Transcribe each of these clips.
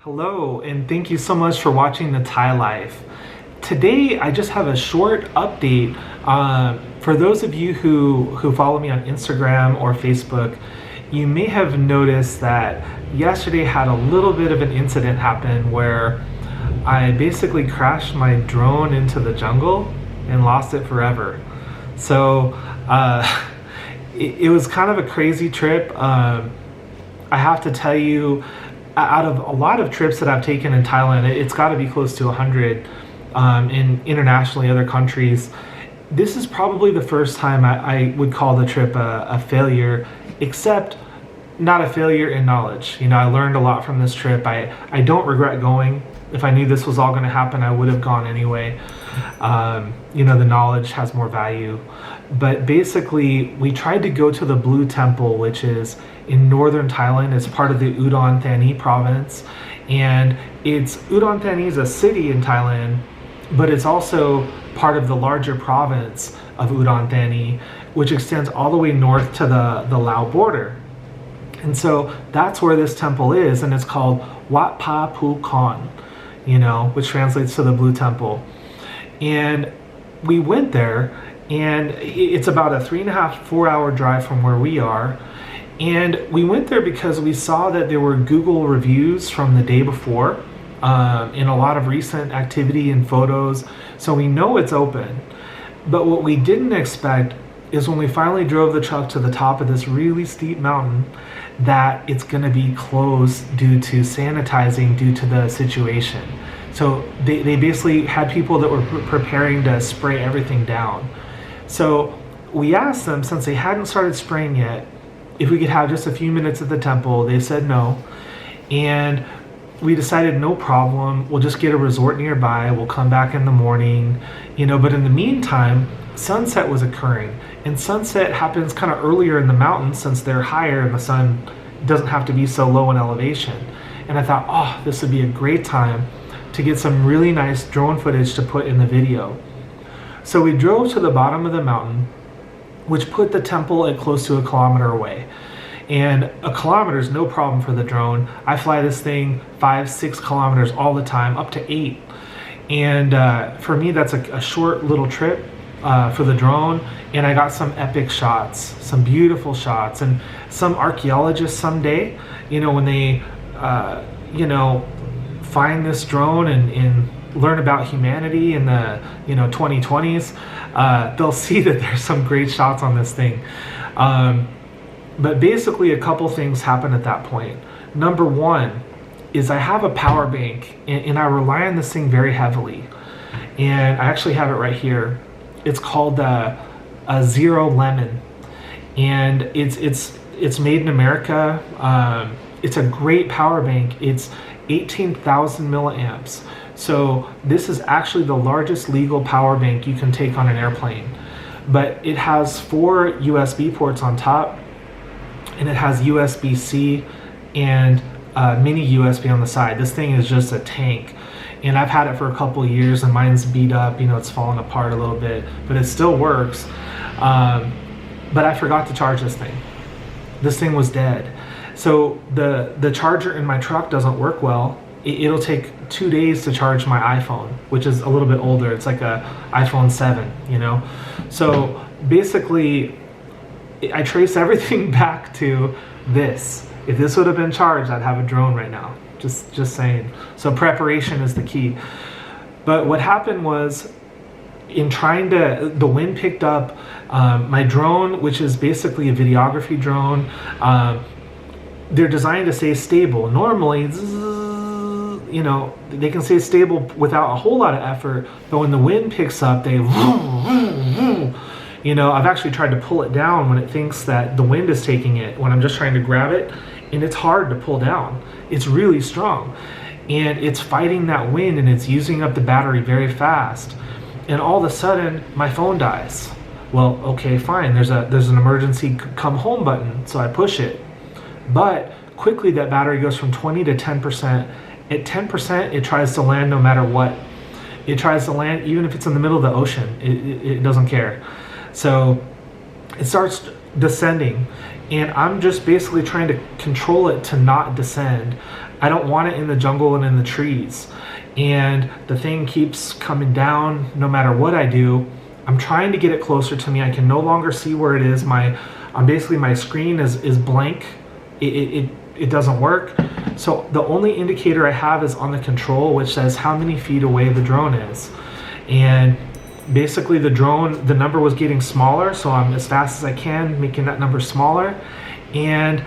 Hello, and thank you so much for watching the Thai Life. Today, I just have a short update. For those of you who follow me on Instagram or Facebook, you may have noticed that yesterday had a little bit of an incident happen where I basically crashed my drone into the jungle and lost it forever. So it was kind of a crazy trip. I have to tell you, out of a lot of trips that I've taken in Thailand, it's got to be close to 100 in internationally other countries. This is probably the first time I would call the trip a failure, except not a failure in knowledge. You know, I learned a lot from this trip. I don't regret going. If I knew this was all going to happen, I would have gone anyway. You know, the knowledge has more value. But basically, we tried to go to the Blue Temple, which is in northern Thailand. It's part of the Udon Thani province. And Udon Thani is a city in Thailand, but it's also part of the larger province of Udon Thani, which extends all the way north to the Lao border. And so that's where this temple is, and it's called Wat Pa Phu Kon, you know, which translates to the Blue Temple. And we went there, and it's about a 3.5-4 hour drive from where we are. And we went there because we saw that there were Google reviews from the day before, and a lot of recent activity and photos. So we know it's open. But what we didn't expect is when we finally drove the truck to the top of this really steep mountain, that it's going to be closed due to sanitizing due to the situation. So they basically had people that were preparing to spray everything down. So we asked them, since they hadn't started spraying yet, if we could have just a few minutes at the temple. They said no. And we decided no problem, we'll just get a resort nearby, we'll come back in the morning, you know. But in the meantime, sunset was occurring, and sunset happens kind of earlier in the mountains since they're higher and the sun doesn't have to be so low in elevation. And I thought, oh, this would be a great time to get some really nice drone footage to put in the video. So we drove to the bottom of the mountain, which put the temple at close to 1 kilometer away. And 1 kilometer is no problem for the drone. I fly this thing 5-6 kilometers all the time, up to 8. And for me, that's a short little trip for the drone. And I got some epic shots, some beautiful shots. And some archaeologists someday, you know, when they, you know, find this drone and learn about humanity in the 2020s, they'll see that there's some great shots on this thing. But basically a couple things happen at that point. Number one is I have a power bank, and I rely on this thing very heavily. And I actually have it right here. It's called a Zero Lemon, and it's made in America. It's a great power bank. It's 18,000 milliamps. So this is actually the largest legal power bank you can take on an airplane. But it has 4 USB ports on top, and it has USB-C and mini USB on the side. This thing is just a tank. And I've had it for a couple years, and mine's beat up, you know, it's fallen apart a little bit, but it still works. But I forgot to charge this thing. This thing was dead. So the charger in my truck doesn't work well. It'll take 2 days to charge my iPhone, which is a little bit older. It's like a iPhone 7, you know? So basically, I trace everything back to this. If this would have been charged, I'd have a drone right now. Just saying. So preparation is the key. But what happened was, in trying to, the wind picked up my drone, which is basically a videography drone. They're designed to stay stable. Normally, you know, they can stay stable without a whole lot of effort, but when the wind picks up, they, you know, I've actually tried to pull it down when it thinks that the wind is taking it, when I'm just trying to grab it, and it's hard to pull down. It's really strong, and it's fighting that wind, and it's using up the battery very fast. And all of a sudden, my phone dies. Well, okay, fine. There's an emergency come home button, so I push it. But quickly, that battery goes from 20 to 10%. At 10%, it tries to land no matter what. It tries to land even if it's in the middle of the ocean. It doesn't care. So it starts descending, and I'm just basically trying to control it to not descend. I don't want it in the jungle and in the trees. And the thing keeps coming down no matter what I do. I'm trying to get it closer to me. I can no longer see where it is. Basically my screen is blank. It doesn't work. So the only indicator I have is on the control, which says how many feet away the drone is. And basically the number was getting smaller, so I'm as fast as I can making that number smaller. And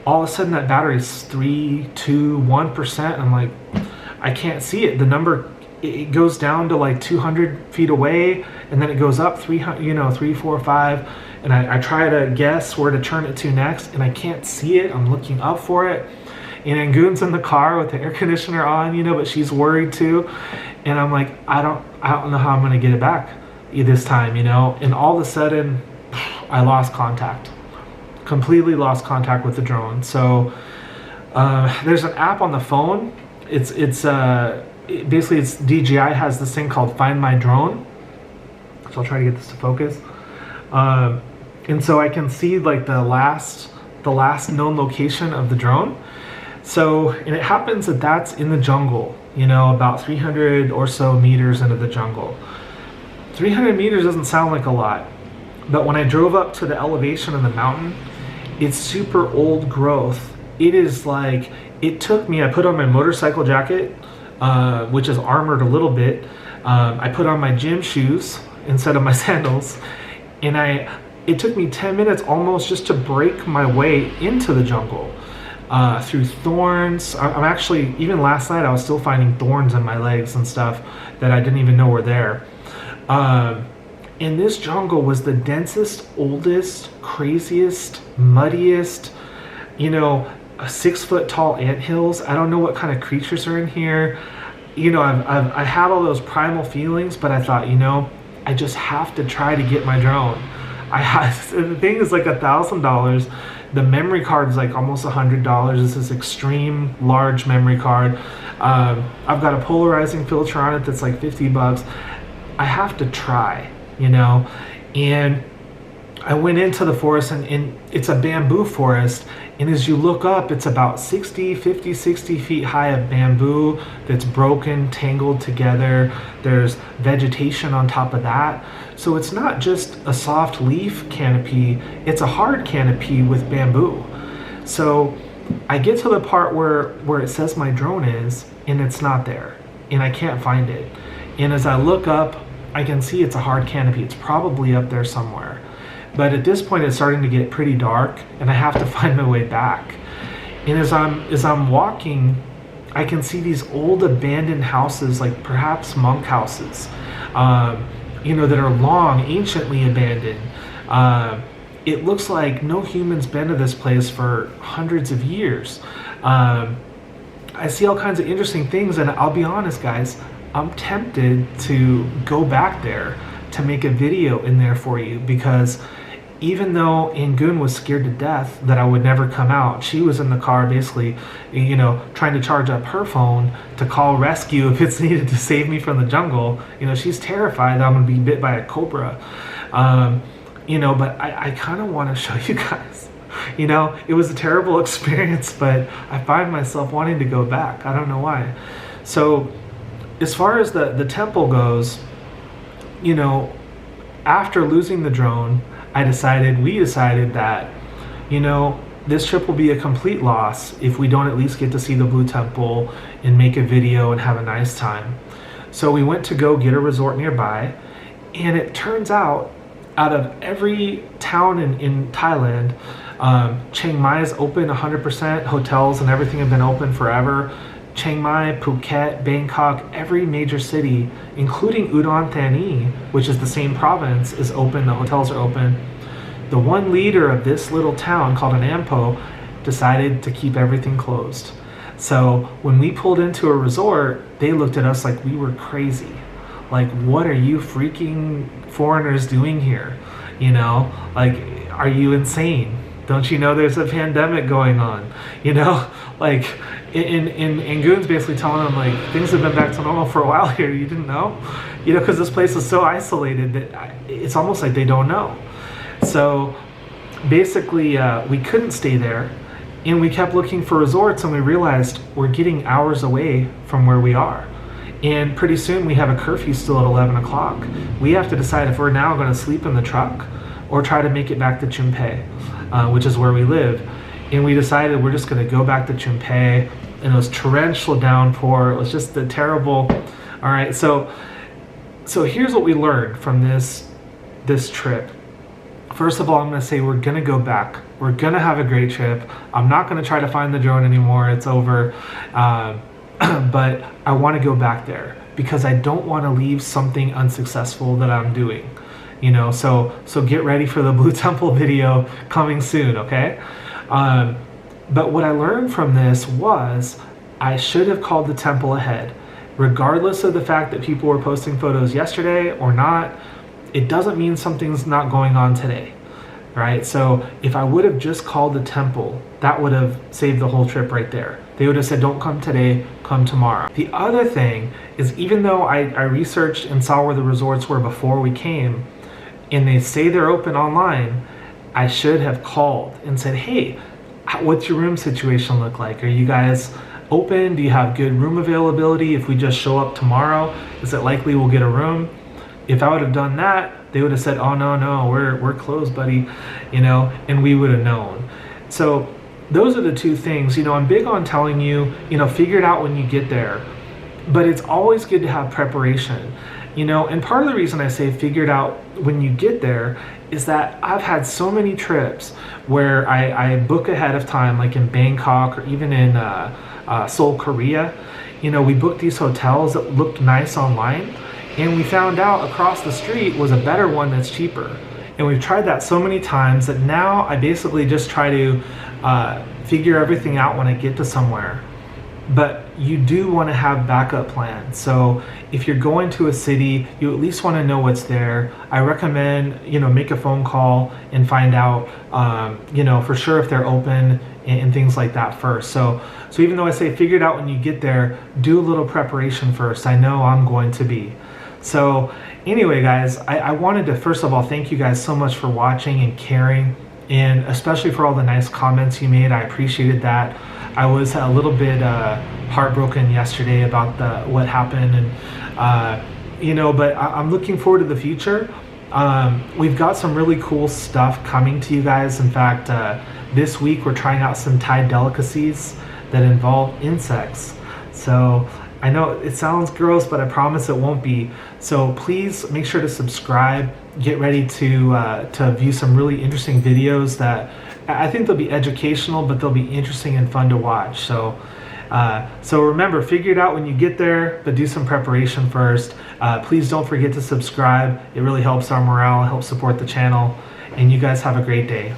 all of a sudden that battery is 3, 2, 1%. I'm like, I can't see it. The number, it goes down to like 200 feet away, and then it goes up 300, 3, 4, 5. And I try to guess where to turn it to next, and I can't see it. I'm looking up for it. And Angoon's in the car with the air conditioner on, but she's worried too. And I'm like, I don't know how I'm gonna get it back this time, And all of a sudden, I lost contact. Completely lost contact with the drone. So there's an app on the phone. Basically it's DJI has this thing called Find My Drone. So I'll try to get this to focus. And so I can see like the last known location of the drone. So, and it happens that that's in the jungle, about 300 or so meters into the jungle. 300 meters doesn't sound like a lot, but when I drove up to the elevation of the mountain, it's super old growth. It is like, it took me, I put on my motorcycle jacket, which is armored a little bit. I put on my gym shoes instead of my sandals, and it took me 10 minutes almost just to break my way into the jungle. Through thorns. I'm actually, even last night I was still finding thorns in my legs and stuff that I didn't even know were there. And this jungle was the densest, oldest, craziest, muddiest, 6 foot tall anthills. I don't know what kind of creatures are in here. I had all those primal feelings, but I thought, I just have to try to get my drone. The thing is like $1,000. The memory card is like almost $100. This is extreme large memory card. I've got a polarizing filter on it that's like $50. I have to try, and I went into the forest, and it's a bamboo forest. And as you look up, it's about 60 feet high of bamboo that's broken, tangled together. There's vegetation on top of that. So it's not just a soft leaf canopy, it's a hard canopy with bamboo. So I get to the part where it says my drone is, and it's not there, and I can't find it. And as I look up, I can see it's a hard canopy. It's probably up there somewhere. But at this point, it's starting to get pretty dark, and I have to find my way back. And as I'm walking, I can see these old abandoned houses, like perhaps monk houses, that are long, anciently abandoned. It looks like no human's been to this place for hundreds of years. I see all kinds of interesting things, and I'll be honest, guys, I'm tempted to go back there to make a video in there for you, because even though Angoon was scared to death that I would never come out, she was in the car basically, trying to charge up her phone to call rescue if it's needed to save me from the jungle. She's terrified that I'm gonna be bit by a cobra. But I kind of want to show you guys. It was a terrible experience, but I find myself wanting to go back. I don't know why. So as far as the temple goes, after losing the drone, we decided that, this trip will be a complete loss if we don't at least get to see the Blue Temple and make a video and have a nice time. So we went to go get a resort nearby, and it turns out of every town in Thailand, Chiang Mai is open 100%, hotels and everything have been open forever. Chiang Mai, Phuket, Bangkok, every major city, including Udon Thani, which is the same province, is open. The hotels are open. The one leader of this little town called an Ampo decided to keep everything closed. So when we pulled into a resort, they looked at us like we were crazy. Like, what are you freaking foreigners doing here? Are you insane? Don't you know there's a pandemic going on? Like, in Angoon's basically telling them, like, things have been back to normal for a while here. You didn't know? Because this place is so isolated that it's almost like they don't know. So basically, we couldn't stay there. And we kept looking for resorts, and we realized we're getting hours away from where we are. And pretty soon we have a curfew still at 11 o'clock. We have to decide if we're now going to sleep in the truck or try to make it back to Chunpei, which is where we live. And we decided we're just going to go back to Chunpei, and it was torrential downpour. It was just a terrible. All right, so here's what we learned from this trip. First of all, I'm going to say we're going to go back. We're going to have a great trip. I'm not going to try to find the drone anymore. It's over. But I want to go back there because I don't want to leave something unsuccessful that I'm doing. So get ready for the Blue Temple video coming soon, okay? But what I learned from this was I should have called the temple ahead. Regardless of the fact that people were posting photos yesterday or not, it doesn't mean something's not going on today, right? So if I would have just called the temple, that would have saved the whole trip right there. They would have said, don't come today, come tomorrow. The other thing is, even though I researched and saw where the resorts were before we came, and they say they're open online, I should have called and said, hey, what's your room situation look like? Are you guys open? Do you have good room availability? If we just show up tomorrow, is it likely we'll get a room? If I would have done that, they would have said, oh, no, we're closed, buddy, and we would have known. So those are the two things. I'm big on telling you, figure it out when you get there, but it's always good to have preparation, and part of the reason I say figure it out when you get there is that I've had so many trips where I book ahead of time, like in Bangkok or even in Seoul, Korea. We booked these hotels that looked nice online, and we found out across the street was a better one that's cheaper. And we've tried that so many times that now I basically just try to figure everything out when I get to somewhere. But you do want to have backup plans. So if you're going to a city, you at least want to know what's there. I recommend, make a phone call and find out, for sure if they're open and things like that first. So even though I say figure it out when you get there, do a little preparation first. I know I'm going to be. So anyway, guys, I wanted to first of all thank you guys so much for watching and caring, and especially for all the nice comments you made. I appreciated that. I was a little bit heartbroken yesterday about what happened, and but I'm looking forward to the future. We've got some really cool stuff coming to you guys. In fact, this week we're trying out some Thai delicacies that involve insects. So I know it sounds gross, but I promise it won't be. So please make sure to subscribe. Get ready to view some really interesting videos that I think they'll be educational, but they'll be interesting and fun to watch. So remember, figure it out when you get there, but do some preparation first. Please don't forget to subscribe. It really helps our morale, helps support the channel, and you guys have a great day.